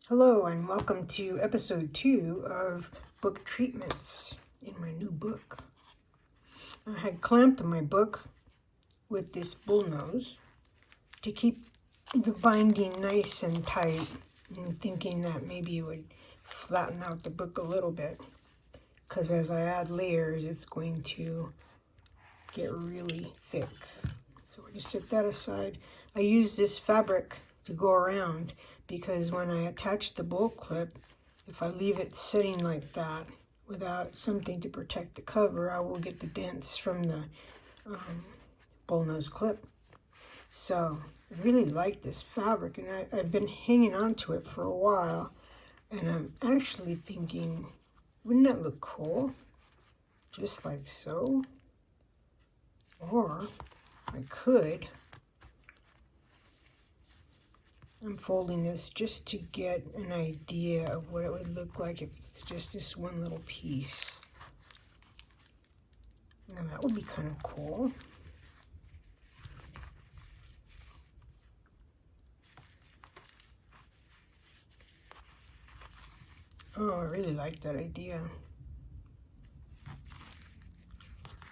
Hello and welcome to episode 2 of book treatments in my new book. I had clamped my book with this bullnose to keep the binding nice and tight, and thinking that maybe it would flatten out the book a little bit, because as I add layers it's going to get really thick. So we'll just set that aside. I use this fabric to go around because when I attach the bowl clip, if I leave it sitting like that without something to protect the cover, I will get the dents from the bullnose clip. So I really like this fabric, and I've been hanging on to it for a while, and I'm actually thinking, wouldn't that look cool? Just like so. Or I could, I'm folding this just to get an idea of what it would look like if it's just this one little piece. Now that would be kind of cool. Oh, I really like that idea.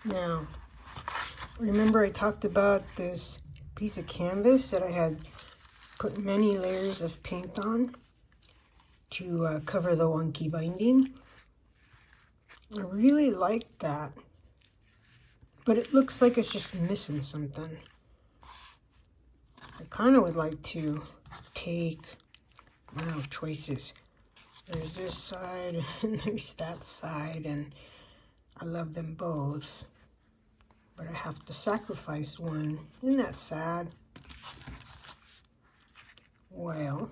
Now, remember I talked about this piece of canvas that I had put many layers of paint on to cover the wonky binding? I really like that, but it looks like it's just missing something. I kind of would like to take, wow, choices. There's this side and there's that side, and I love them both, but I have to sacrifice one. Isn't that sad? Well,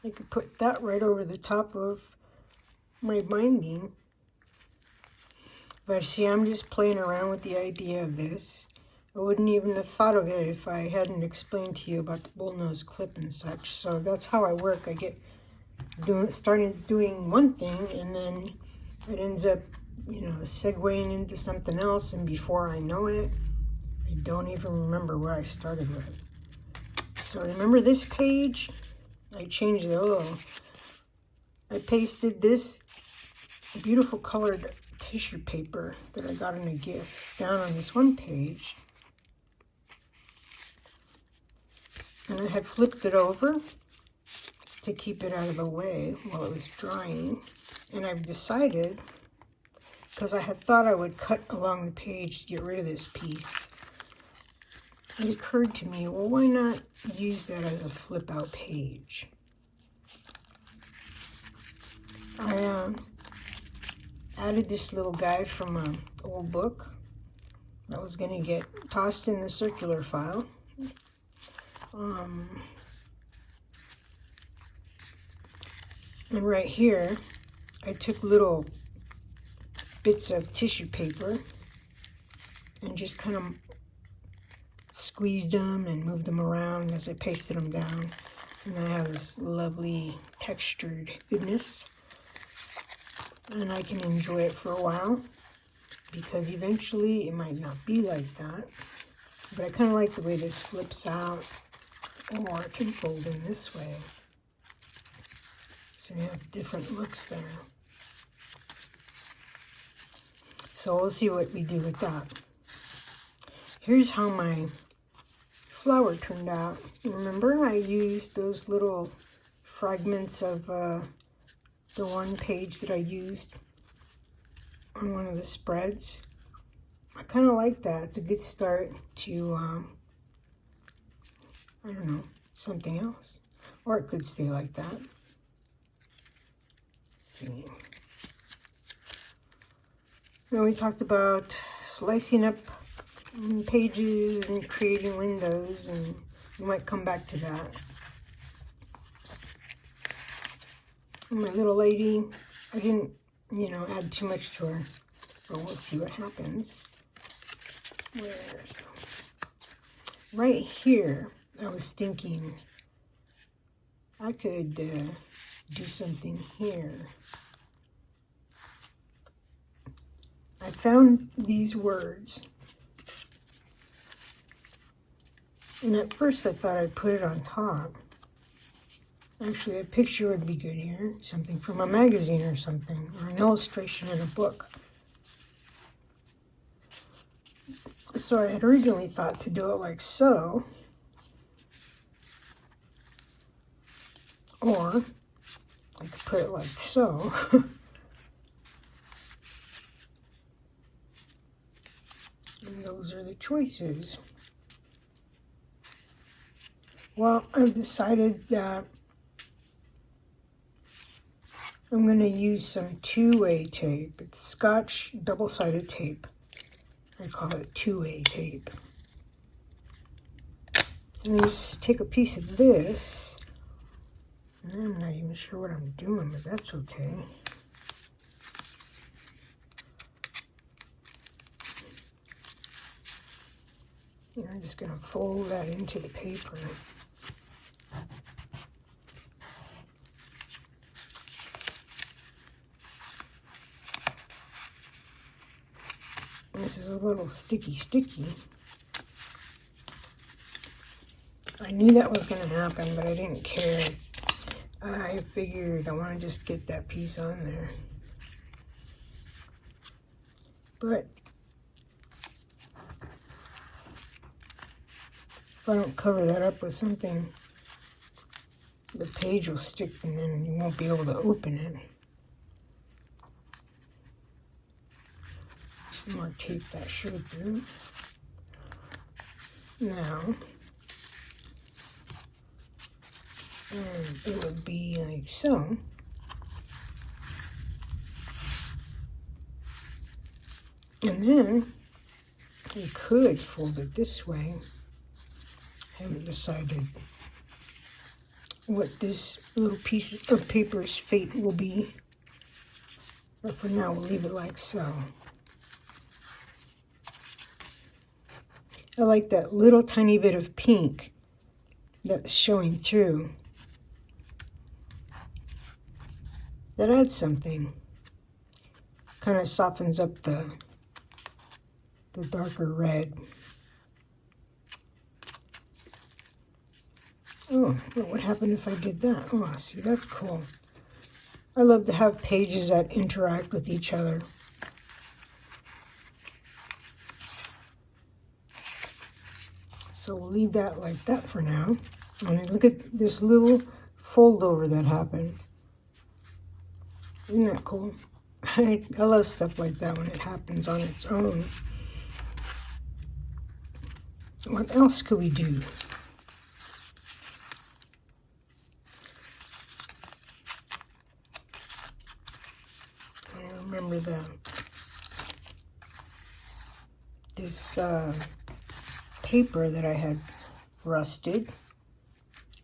I could put that right over the top of my binding. But see, I'm just playing around with the idea of this. I wouldn't even have thought of it if I hadn't explained to you about the bullnose clip and such. So that's how I work. I get started doing one thing, and then it ends up, segueing into something else, and before I know it, I don't even remember where I started with. So remember this page? I changed it a little. I pasted this beautiful colored tissue paper that I got in a gift down on this one page. And I had flipped it over to keep it out of the way while it was drying. And I've decided, because I had thought I would cut along the page to get rid of this piece, it occurred to me, well, why not use that as a flip out page? I added this little guy from an old book that was going to get tossed in the circular file. And right here, I took little bits of tissue paper and just kind of squeezed them and moved them around as I pasted them down. So now I have this lovely textured goodness, and I can enjoy it for a while, because eventually it might not be like that. But I kind of like the way this flips out, or it can fold in this way. So you have different looks there. So we'll see what we do with that. Here's how my flower turned out. Remember, I used those little fragments of the one page that I used on one of the spreads. I kind of like that. It's a good start to, I don't know, something else. Or it could stay like that. Let's see. Now we talked about slicing up pages and creating windows, and we might come back to that. And my little lady, I didn't, add too much to her, but we'll see what happens. Right here, I was thinking I could do something here. I found these words, and at first I thought I'd put it on top, Actually, a picture would be good here. Something from a magazine or something, or an illustration in a book. So I had originally thought to do it like so. Or I could put it like so. And those are the choices. Well, I've decided that I'm going to use some two-way tape. It's Scotch double-sided tape. I call it two-way tape. So I'm just take a piece of this. And I'm not even sure what I'm doing, but that's okay. And I'm just going to fold that into the paper. This is a little sticky. I knew that was going to happen, but I didn't care. I figured I want to just get that piece on there. But if I don't cover that up with something, the page will stick and then you won't be able to open it. Some more tape that should do. Now, it would be like so. And then you could fold it this way. I haven't decided what this little piece of paper's fate will be. But for now, we'll leave it like so. I like that little tiny bit of pink that's showing through. That adds something. Kind of softens up the darker red. Oh, what would happen if I did that? Oh, see, that's cool. I love to have pages that interact with each other. So we'll leave that like that for now. And look at this little fold over that happened. Isn't that cool? I love stuff like that when it happens on its own. What else could we do? I remember this paper that I had rusted.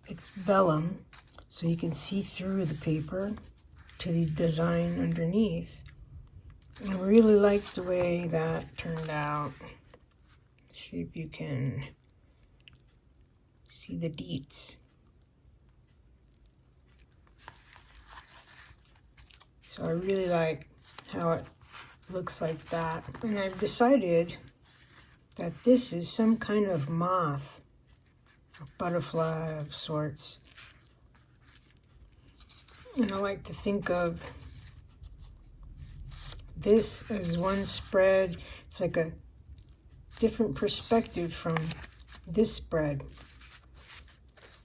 It's vellum, so you can see through the paper to the design underneath. I really like the way that turned out. See if you can see the deets. So I really like how it looks like that. And I've decided that this is some kind of moth, a butterfly of sorts. And I like to think of this as one spread. It's like a different perspective from this spread.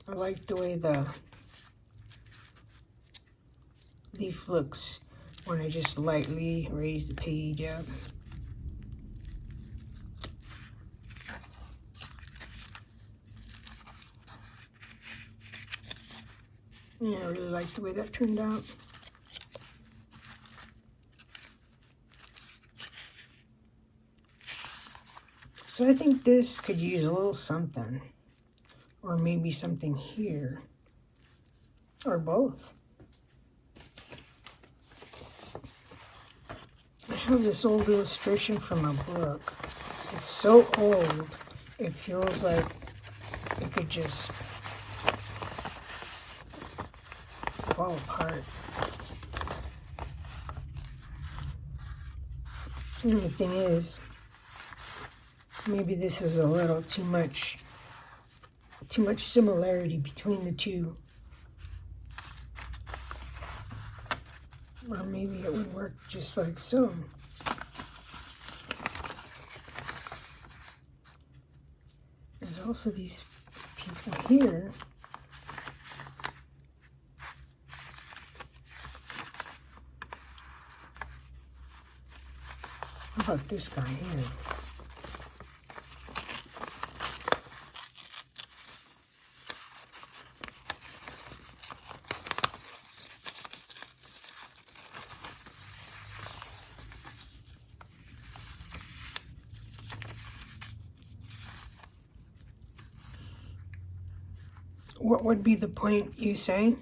I like the way the leaf looks when I just lightly raise the page up. Yeah, I really like the way that turned out. So I think this could use a little something, or maybe something here, or both. I have this old illustration from a book. It's so old, it feels like it could just fall apart. And the thing is, maybe this is a little too much similarity between the two. Or maybe it would work just like so. There's also these people here. How about this guy here? What would be the point, you say,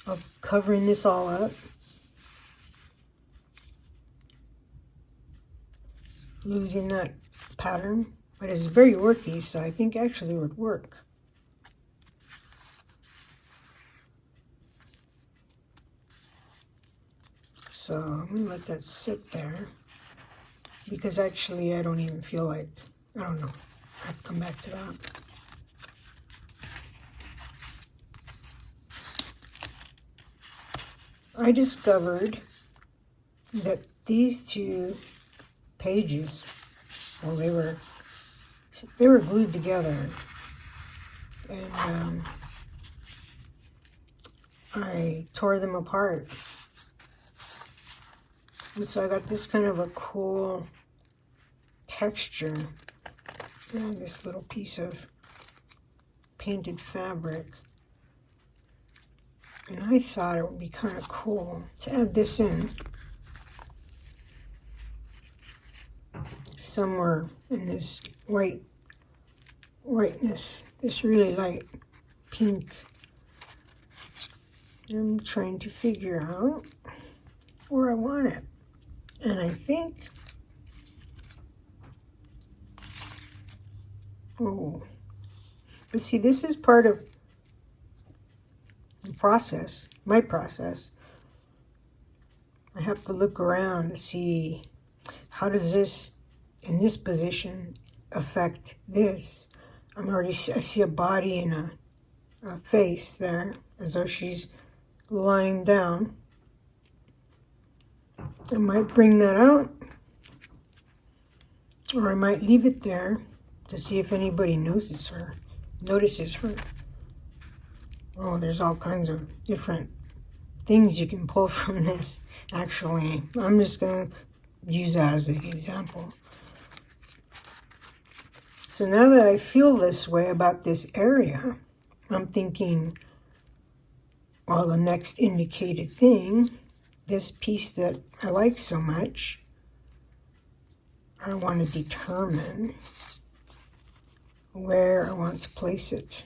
of covering this all up? Losing that pattern, but it's very worky, so I think actually it would work. So I'm gonna let that sit there, because actually I don't even feel like, I don't know, I have to come back to that. I discovered that these two pages, well, they were glued together, and I tore them apart, and so I got this kind of a cool texture, and this little piece of painted fabric. And I thought it would be kind of cool to add this in somewhere in this whiteness, this really light pink. I'm trying to figure out where I want it. And I think, oh, but see, this is part of the process, my process. I have to look around to see how does this, in this position, affect this. I see a body and a face there, as though she's lying down. I might bring that out, or I might leave it there to see if anybody notices her. Oh, there's all kinds of different things you can pull from this, actually. I'm just going to use that as an example. So now that I feel this way about this area, I'm thinking, well, the next indicated thing, this piece that I like so much, I want to determine where I want to place it.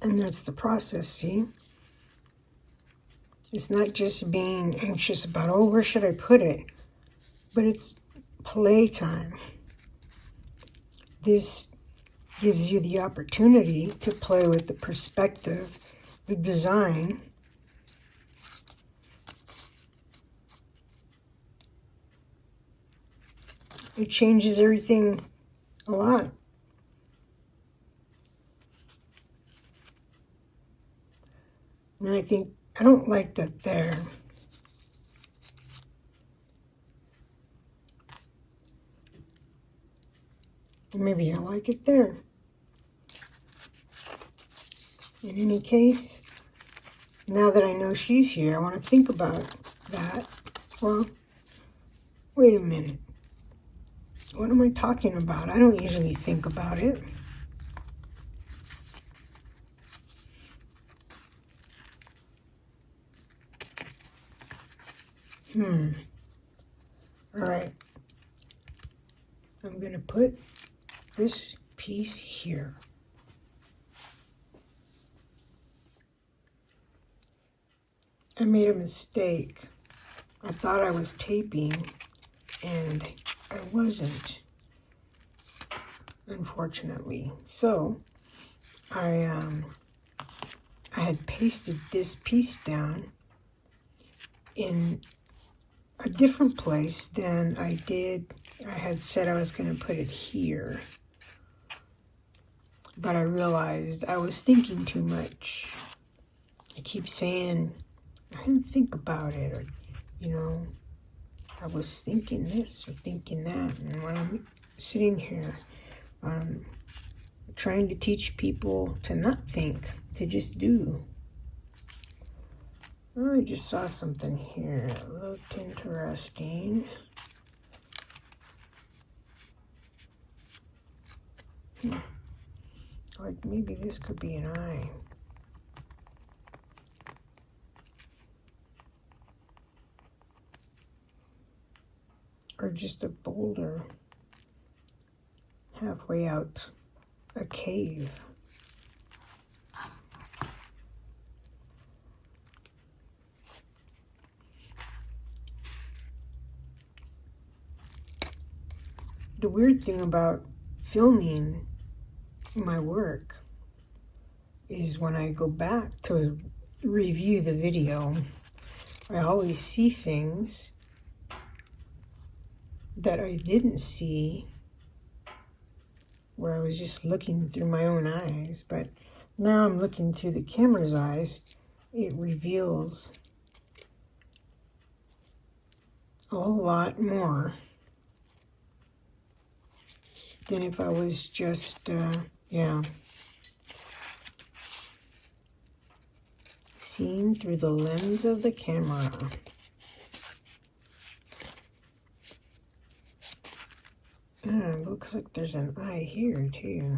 And that's the process, see? It's not just being anxious about, oh, where should I put it? But it's playtime. This gives you the opportunity to play with the perspective, the design. It changes everything a lot. And I think, I don't like that there. Maybe I like it there. In any case, now that I know she's here, I want to think about that. Well, wait a minute. What am I talking about? I don't usually think about it. All right. I'm going to put this piece here. I made a mistake. I thought I was taping, and I wasn't, unfortunately. So I had pasted this piece down in a different place than I did. I had said I was going to put it here. but I realized I was thinking too much. I keep saying, I didn't think about it, or, you know, I was thinking this or thinking that. And when I'm sitting here, trying to teach people to not think, to just do. Oh, I just saw something here that looked interesting. Like maybe this could be an eye. Or just a boulder halfway out a cave. The weird thing about filming my work is when I go back to review the video, I always see things that I didn't see where I was just looking through my own eyes, but now I'm looking through the camera's eyes. It reveals a whole lot more than if I was just, seeing through the lens of the camera. It looks like there's an eye here too.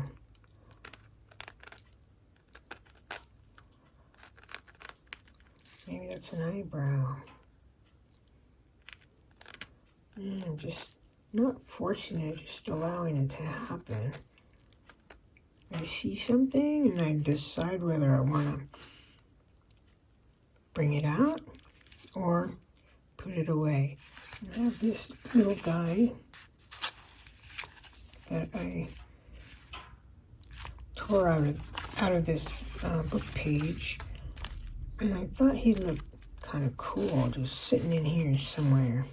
Maybe that's an eyebrow. I'm just not forcing it, just allowing it to happen. I see something and I decide whether I want to bring it out or put it away. I have this little guy that I tore out of this book page, and I thought he looked kind of cool just sitting in here somewhere.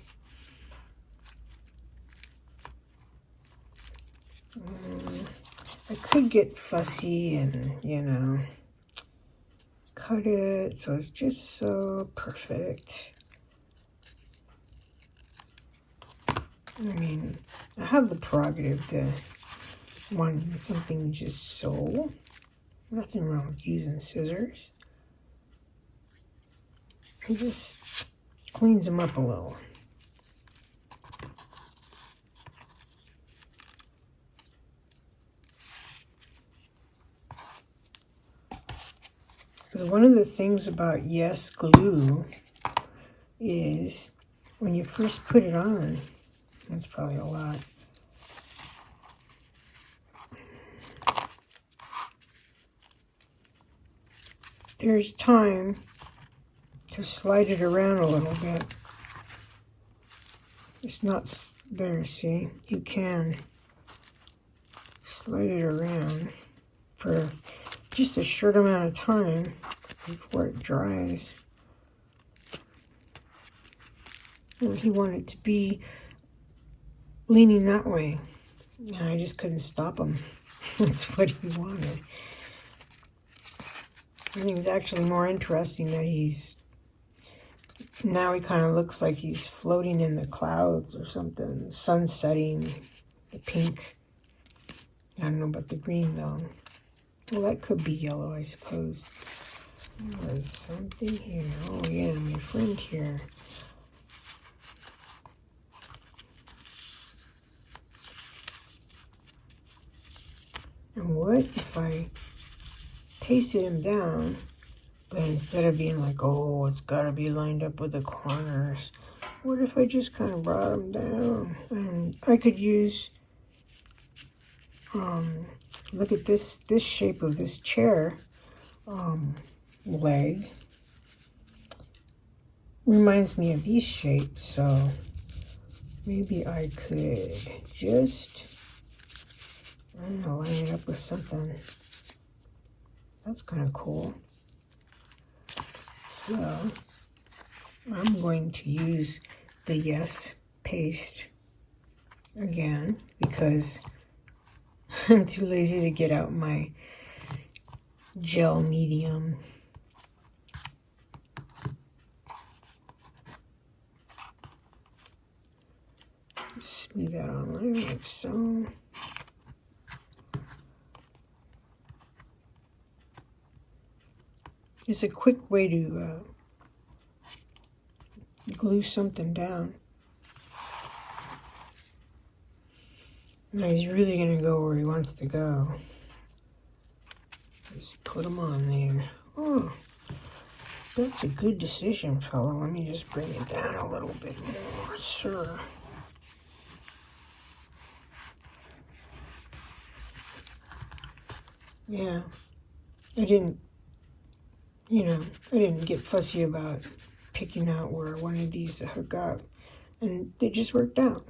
I could get fussy and, you know, cut it so it's just so perfect. I mean, I have the prerogative to want something just so. Nothing wrong with using scissors. It just cleans them up a little. Because one of the things about Yes glue is when you first put it on, that's probably a lot. There's time to slide it around a little bit. It's not there, see? You can slide it around for just a short amount of time before it dries. And he wanted to be leaning that way, and I just couldn't stop him. That's what he wanted. I think it's actually more interesting that now he kind of looks like he's floating in the clouds or something. Sun setting, the pink. I don't know about the green though. Well, that could be yellow, I suppose. There's something here. Oh yeah, my friend here. And what if I pasted him down, but instead of being like, oh, it's got to be lined up with the corners, what if I just kind of brought him down? And I could use, look at this shape of this chair leg. Reminds me of these shapes, so maybe I could just, I don't know, line it up with something. That's kind of cool. So I'm going to use the Yes paste again because I'm too lazy to get out my gel medium. Smooth that on there like so. It's a quick way to glue something down. Now he's really going to go where he wants to go. Just put him on there. Oh, that's a good decision, fella. Let me just bring it down a little bit more, sir. Yeah, I didn't get fussy about picking out where I wanted these to hook up, and they just worked out.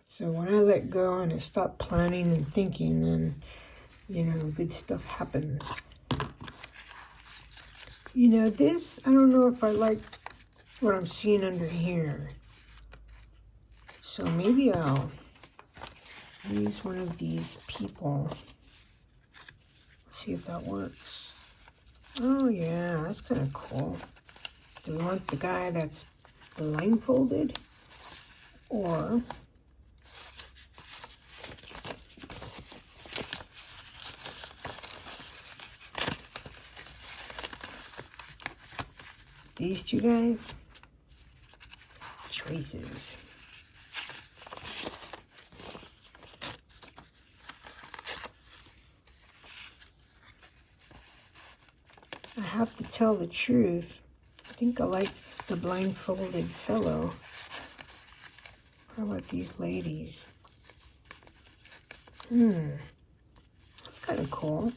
So when I let go and I stop planning and thinking, then, good stuff happens. This, I don't know if I like what I'm seeing under here. So maybe I'll use one of these people. See if that works. Oh yeah, that's kind of cool. Do we want the guy that's blindfolded? Or these two guys? Choices. I have to tell the truth. I think I like the blindfolded fellow. How about these ladies? That's kind of cool.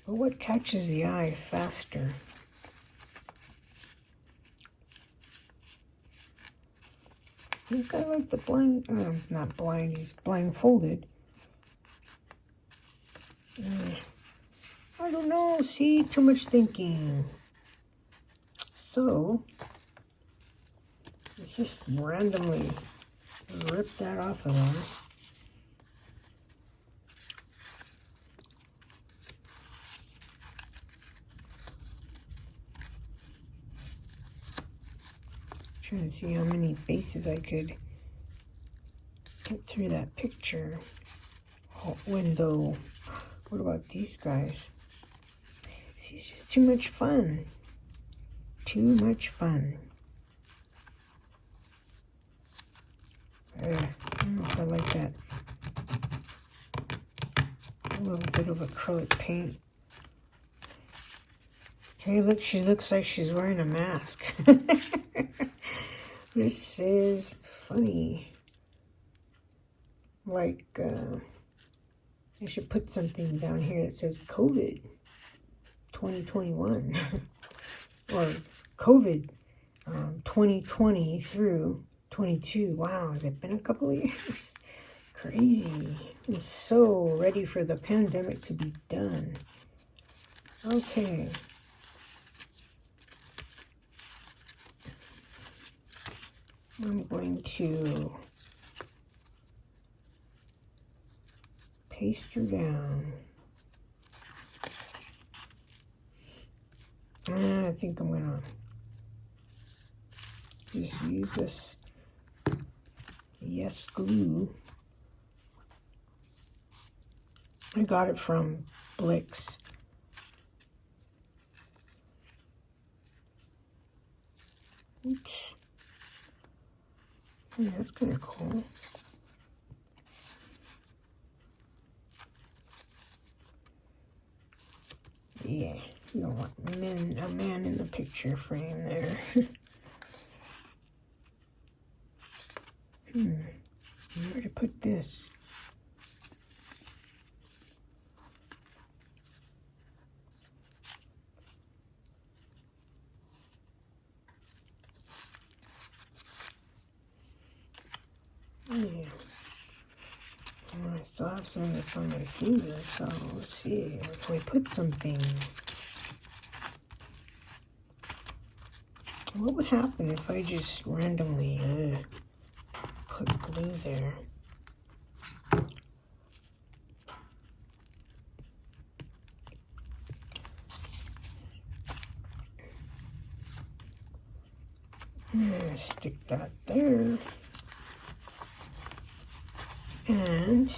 But what catches the eye faster? I think I like the not blind, he's blindfolded. I don't know, see, too much thinking. So, let's just randomly rip that off of there. Trying to see how many faces I could get through that picture window. What about these guys? See, it's just too much fun. Too much fun. I don't know if I like that. A little bit of acrylic paint. Hey, look, she looks like she's wearing a mask. This is funny. Like, I should put something down here that says COVID 2021 or COVID 2020 through 22. Wow, has it been a couple of years? Crazy. I'm so ready for the pandemic to be done. Okay. I'm going to paste her down. I think I'm going to just use this Yes glue. I got it from Blix. Oops. Yeah, that's kind of cool. Yeah, you don't want a man in the picture frame there. Where to put this? Yeah. I still have some of this on my finger, so let's see. Where can we put something? What would happen if I just randomly put glue there? Stick that there. And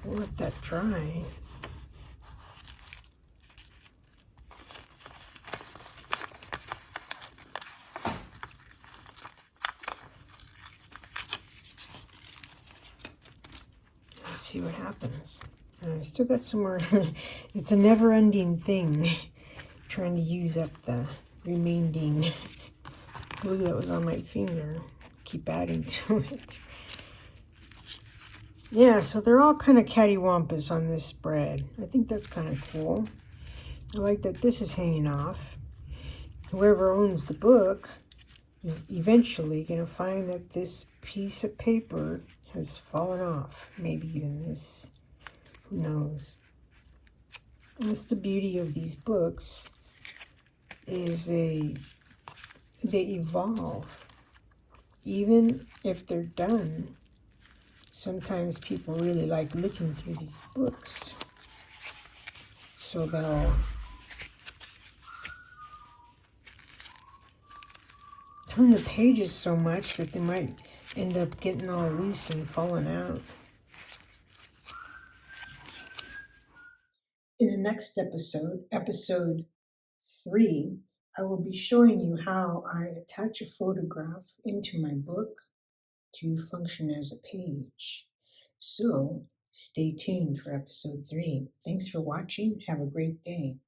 we'll let that dry. Let's see what happens. I still got some more. It's a never-ending thing, trying to use up the remaining glue that was on my finger. Keep adding to it. Yeah, so they're all kind of cattywampus on this spread. I think that's kind of cool. I like that this is hanging off. Whoever owns the book is eventually going to find that this piece of paper has fallen off. Maybe even this. Who knows? That's the beauty of these books, is they evolve. Even if they're done, sometimes people really like looking through these books. So they'll turn the pages so much that they might end up getting all loose and falling out. In the next episode, episode 3, I will be showing you how I attach a photograph into my book to function as a page. So stay tuned for episode 3. Thanks for watching. Have a great day.